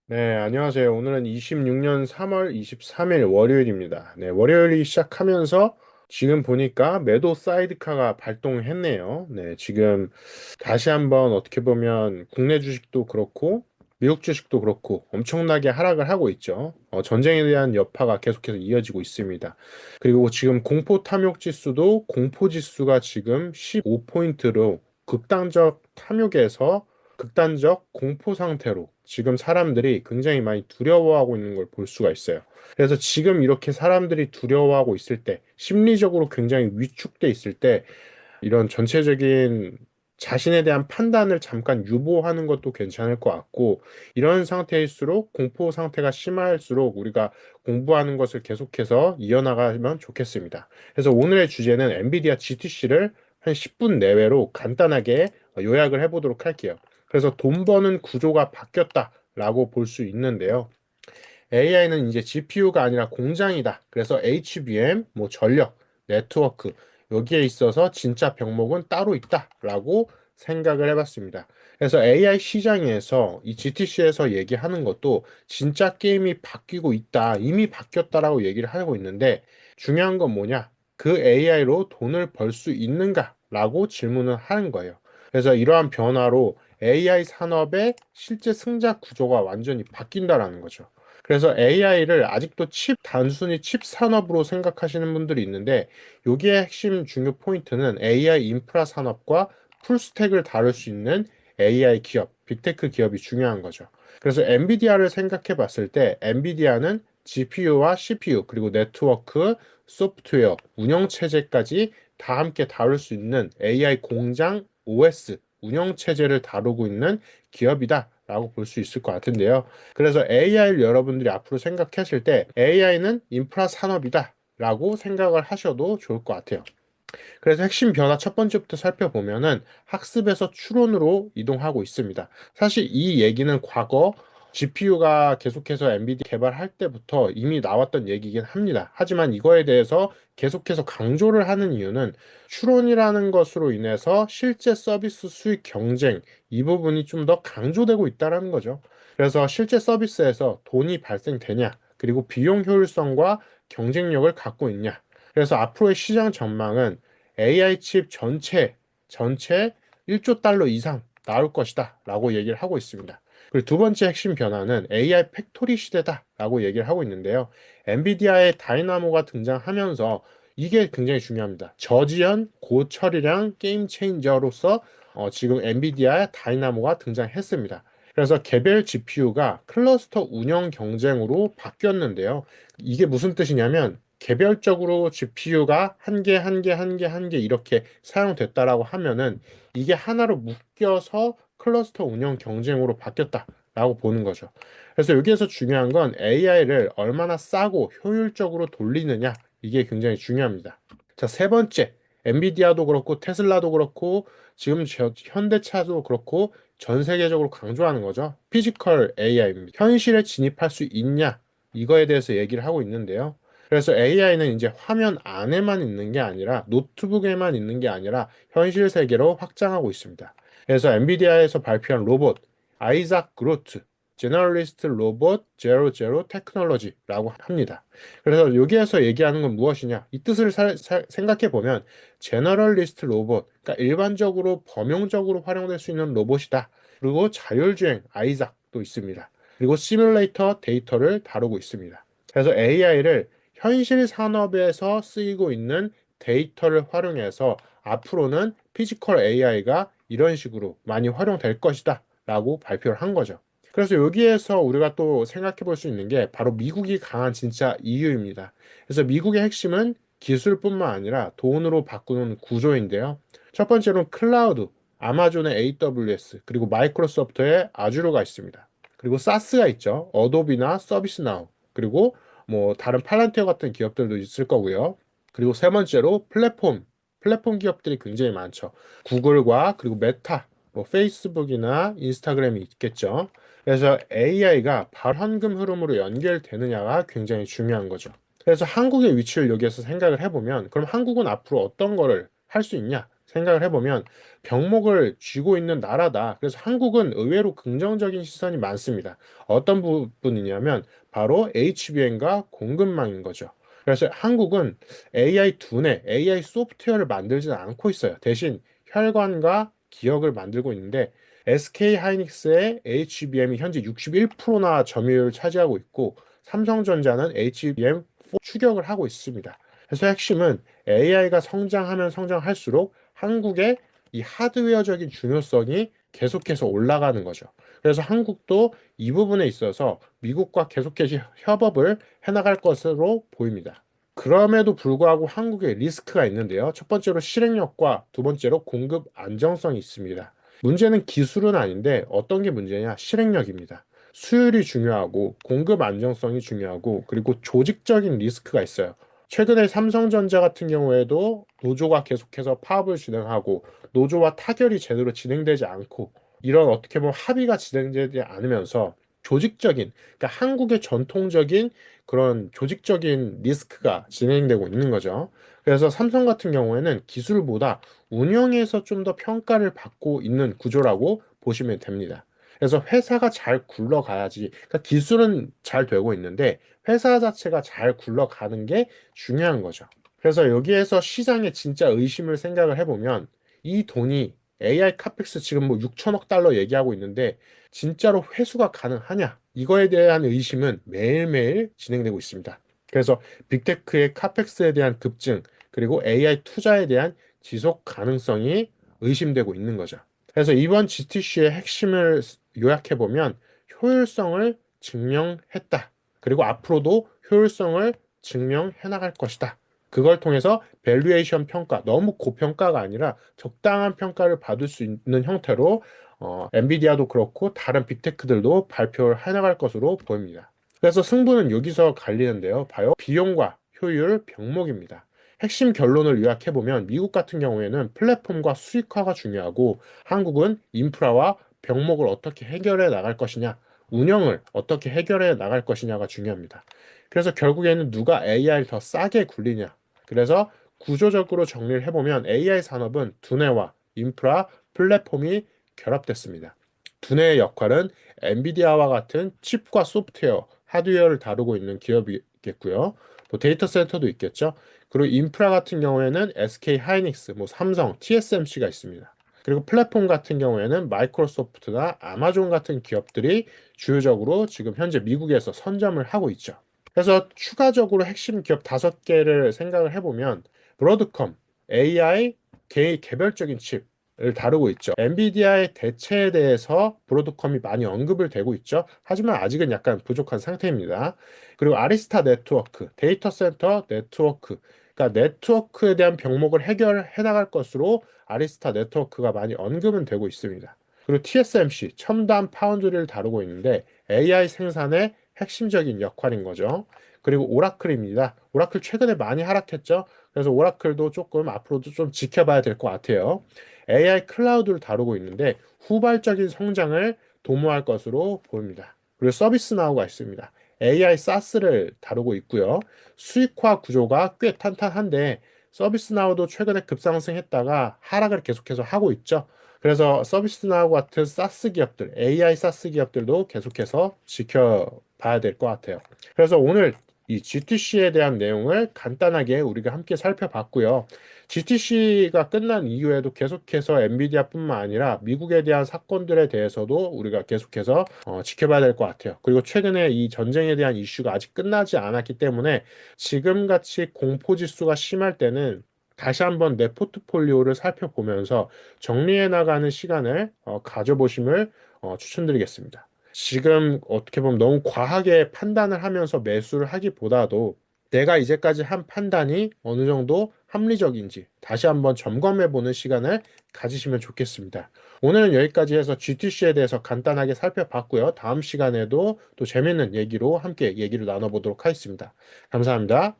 네, 안녕하세요. 오늘은 26년 3월 23일 월요일입니다. 네, 월요일이 시작하면서 지금 보니까 매도 사이드카가 발동했네요. 네, 지금 다시 한번 어떻게 보면 국내 주식도 그렇고 미국 주식도 그렇고 엄청나게 하락을 하고 있죠. 전쟁에 대한 여파가 계속해서 이어지고 있습니다. 그리고 지금 공포 탐욕 지수도 공포 지수가 지금 15포인트로 극단적 탐욕에서 극단적 공포 상태로 지금 사람들이 굉장히 많이 두려워하고 있는 걸 볼 수가 있어요. 그래서 지금 이렇게 사람들이 두려워하고 있을 때, 심리적으로 굉장히 위축돼 있을 때, 이런 전체적인 자신에 대한 판단을 잠깐 유보하는 것도 괜찮을 것 같고, 이런 상태일수록 공포 상태가 심할수록 우리가 공부하는 것을 계속해서 이어나가면 좋겠습니다. 그래서 오늘의 주제는 엔비디아 GTC를 한 10분 내외로 간단하게 요약을 해보도록 할게요. 그래서 돈 버는 구조가 바뀌었다라고 볼 수 있는데요. AI는 이제 GPU가 아니라 공장이다. 그래서 HBM, 뭐 전력, 네트워크, 여기에 있어서 진짜 병목은 따로 있다라고 생각을 해봤습니다. 그래서 AI 시장에서 이 GTC에서 얘기하는 것도 진짜 게임이 바뀌고 있다, 이미 바뀌었다라고 얘기를 하고 있는데 중요한 건 뭐냐? 그 AI로 돈을 벌 수 있는가라고 질문을 하는 거예요. 그래서 이러한 변화로 AI 산업의 실제 승자 구조가 완전히 바뀐다라는 거죠. 그래서 AI를 아직도 단순히 칩 산업으로 생각하시는 분들이 있는데, 여기에 핵심 중요 포인트는 AI 인프라 산업과 풀스택을 다룰 수 있는 AI 기업, 빅테크 기업이 중요한 거죠. 그래서 엔비디아를 생각해 봤을 때, 엔비디아는 GPU와 CPU, 그리고 네트워크, 소프트웨어, 운영체제까지 다 함께 다룰 수 있는 AI 공장 OS, 운영체제를 다루고 있는 기업이다라고 볼 수 있을 것 같은데요. 그래서 AI를 여러분들이 앞으로 생각하실 때 AI는 인프라 산업이다라고 생각을 하셔도 좋을 것 같아요. 그래서 핵심 변화 첫 번째부터 살펴보면은 학습에서 추론으로 이동하고 있습니다. 사실 이 얘기는 과거 GPU가 계속해서 엔비디아 개발할 때부터 이미 나왔던 얘기긴 합니다. 하지만 이거에 대해서 계속해서 강조를 하는 이유는 추론이라는 것으로 인해서 실제 서비스 수익 경쟁 이 부분이 좀 더 강조되고 있다는 거죠. 그래서 실제 서비스에서 돈이 발생되냐, 그리고 비용 효율성과 경쟁력을 갖고 있냐. 그래서 앞으로의 시장 전망은 AI 칩 전체 1조 달러 이상 나올 것이다 라고 얘기를 하고 있습니다. 그리고 두 번째 핵심 변화는 AI 팩토리 시대다라고 얘기를 하고 있는데요. 엔비디아의 다이나모가 등장하면서 이게 굉장히 중요합니다. 저지연, 고처리량 게임 체인저로서 지금 엔비디아의 다이나모가 등장했습니다. 그래서 개별 GPU가 클러스터 운영 경쟁으로 바뀌었는데요. 이게 무슨 뜻이냐면 개별적으로 GPU가 한 개, 한 개, 한 개, 한 개 이렇게 사용됐다라고 하면은 이게 하나로 묶여서 클러스터 운영 경쟁으로 바뀌었다라고 보는 거죠. 그래서 여기에서 중요한 건 AI를 얼마나 싸고 효율적으로 돌리느냐 이게 굉장히 중요합니다. 자, 세 번째. 엔비디아도 그렇고 테슬라도 그렇고 지금 현대차도 그렇고 전 세계적으로 강조하는 거죠. 피지컬 AI입니다. 현실에 진입할 수 있냐? 이거에 대해서 얘기를 하고 있는데요. 그래서 AI는 이제 화면 안에만 있는 게 아니라 노트북에만 있는 게 아니라 현실 세계로 확장하고 있습니다. 그래서 엔비디아에서 발표한 로봇 아이작 그로트 제너럴리스트 로봇 제로 제로 테크놀로지라고 합니다. 그래서 여기에서 얘기하는 건 무엇이냐? 이 뜻을 생각해 보면 제너럴리스트 로봇, 그러니까 일반적으로 범용적으로 활용될 수 있는 로봇이다. 그리고 자율주행 아이작도 있습니다. 그리고 시뮬레이터 데이터를 다루고 있습니다. 그래서 AI를 현실 산업에서 쓰이고 있는 데이터를 활용해서 앞으로는 피지컬 AI가 이런 식으로 많이 활용될 것이다 라고 발표를 한 거죠. 그래서 여기에서 우리가 또 생각해 볼 수 있는 게 바로 미국이 강한 진짜 이유입니다. 그래서 미국의 핵심은 기술뿐만 아니라 돈으로 바꾸는 구조인데요. 첫 번째로는 클라우드, 아마존의 AWS, 그리고 마이크로소프트의 아주르가 있습니다. 그리고 사스가 있죠. 어도비나 서비스나우, 그리고 뭐 다른 팔란티어 같은 기업들도 있을 거고요. 그리고 세 번째로 플랫폼 기업들이 굉장히 많죠. 구글과 그리고 메타, 뭐 페이스북이나 인스타그램이 있겠죠. 그래서 AI가 발현금 흐름으로 연결되느냐가 굉장히 중요한 거죠. 그래서 한국의 위치를 여기에서 생각을 해보면 그럼 한국은 앞으로 어떤 거를 할 수 있냐 생각을 해보면 병목을 쥐고 있는 나라다. 그래서 한국은 의외로 긍정적인 시선이 많습니다. 어떤 부분이냐면 바로 HBM과 공급망인 거죠. 그래서 한국은 AI 두뇌, AI 소프트웨어를 만들지는 않고 있어요. 대신 혈관과 기억을 만들고 있는데 SK 하이닉스의 HBM이 현재 61%나 점유율을 차지하고 있고 삼성전자는 HBM4 추격을 하고 있습니다. 그래서 핵심은 AI가 성장하면 성장할수록 한국의 이 하드웨어적인 중요성이 계속해서 올라가는 거죠. 그래서 한국도 이 부분에 있어서 미국과 계속해서 협업을 해나갈 것으로 보입니다. 그럼에도 불구하고 한국에 리스크가 있는데요. 첫 번째로 실행력과 두 번째로 공급 안정성이 있습니다. 문제는 기술은 아닌데 어떤 게 문제냐? 실행력입니다. 수율이 중요하고 공급 안정성이 중요하고 그리고 조직적인 리스크가 있어요. 최근에 삼성전자 같은 경우에도 노조가 계속해서 파업을 진행하고 노조와 타결이 제대로 진행되지 않고 이런 어떻게 보면 합의가 진행되지 않으면서 조직적인, 그러니까 한국의 전통적인 그런 조직적인 리스크가 진행되고 있는 거죠. 그래서 삼성 같은 경우에는 기술보다 운영에서 좀 더 평가를 받고 있는 구조라고 보시면 됩니다. 그래서 회사가 잘 굴러가야지, 그러니까 기술은 잘 되고 있는데 회사 자체가 잘 굴러가는 게 중요한 거죠. 그래서 여기에서 시장의 진짜 의심을 생각을 해보면 이 돈이 AI 카펙스 지금 뭐 6천억 달러 얘기하고 있는데 진짜로 회수가 가능하냐? 이거에 대한 의심은 매일매일 진행되고 있습니다. 그래서 빅테크의 카펙스에 대한 급증, 그리고 AI 투자에 대한 지속 가능성이 의심되고 있는 거죠. 그래서 이번 GTC의 핵심을 요약해보면 효율성을 증명했다. 그리고 앞으로도 효율성을 증명해 나갈 것이다. 그걸 통해서 밸류에이션 평가, 너무 고평가가 아니라 적당한 평가를 받을 수 있는 형태로 엔비디아도 그렇고 다른 빅테크들도 발표를 해나갈 것으로 보입니다. 그래서 승부는 여기서 갈리는데요. 바로 비용과 효율 병목입니다. 핵심 결론을 요약해보면 미국 같은 경우에는 플랫폼과 수익화가 중요하고 한국은 인프라와 병목을 어떻게 해결해 나갈 것이냐, 운영을 어떻게 해결해 나갈 것이냐가 중요합니다. 그래서 결국에는 누가 AI를 더 싸게 굴리냐. 그래서 구조적으로 정리를 해보면 AI 산업은 두뇌와 인프라, 플랫폼이 결합됐습니다. 두뇌의 역할은 엔비디아와 같은 칩과 소프트웨어, 하드웨어를 다루고 있는 기업이겠고요. 또 데이터 센터도 있겠죠. 그리고 인프라 같은 경우에는 SK 하이닉스, 뭐 삼성, TSMC가 있습니다. 그리고 플랫폼 같은 경우에는 마이크로소프트나 아마존 같은 기업들이 주요적으로 지금 현재 미국에서 선점을 하고 있죠. 그래서 추가적으로 핵심 기업 5개를 생각을 해보면 브로드컴, AI, 개별적인 칩을 다루고 있죠. 엔비디아의 대체에 대해서 브로드컴이 많이 언급을 되고 있죠. 하지만 아직은 약간 부족한 상태입니다. 그리고 아리스타 네트워크, 데이터 센터 네트워크, 그러니까 네트워크에 대한 병목을 해결해 나갈 것으로 아리스타 네트워크가 많이 언급은 되고 있습니다. 그리고 TSMC, 첨단 파운드리를 다루고 있는데 AI 생산의 핵심적인 역할인 거죠. 그리고 오라클입니다. 오라클 최근에 많이 하락했죠. 그래서 오라클도 조금 앞으로도 좀 지켜봐야 될 것 같아요. AI 클라우드를 다루고 있는데 후발적인 성장을 도모할 것으로 보입니다. 그리고 서비스나우가 있습니다. AI SaaS를 다루고 있고요. 수익화 구조가 꽤 탄탄한데 서비스나우도 최근에 급상승했다가 하락을 계속해서 하고 있죠. 그래서 서비스나우 같은 사스 기업들, AI 사스 기업들도 계속해서 지켜봐야 될 것 같아요. 그래서 오늘 이 GTC에 대한 내용을 간단하게 우리가 함께 살펴봤고요. GTC가 끝난 이후에도 계속해서 엔비디아뿐만 아니라 미국에 대한 사건들에 대해서도 우리가 계속해서 지켜봐야 될 것 같아요. 그리고 최근에 이 전쟁에 대한 이슈가 아직 끝나지 않았기 때문에 지금같이 공포지수가 심할 때는 다시 한번 내 포트폴리오를 살펴보면서 정리해 나가는 시간을 가져보심을 추천드리겠습니다. 지금 어떻게 보면 너무 과하게 판단을 하면서 매수를 하기보다도 내가 이제까지 한 판단이 어느 정도 합리적인지 다시 한번 점검해 보는 시간을 가지시면 좋겠습니다. 오늘은 여기까지 해서 GTC에 대해서 간단하게 살펴봤고요. 다음 시간에도 또 재밌는 얘기로 함께 얘기를 나눠보도록 하겠습니다. 감사합니다.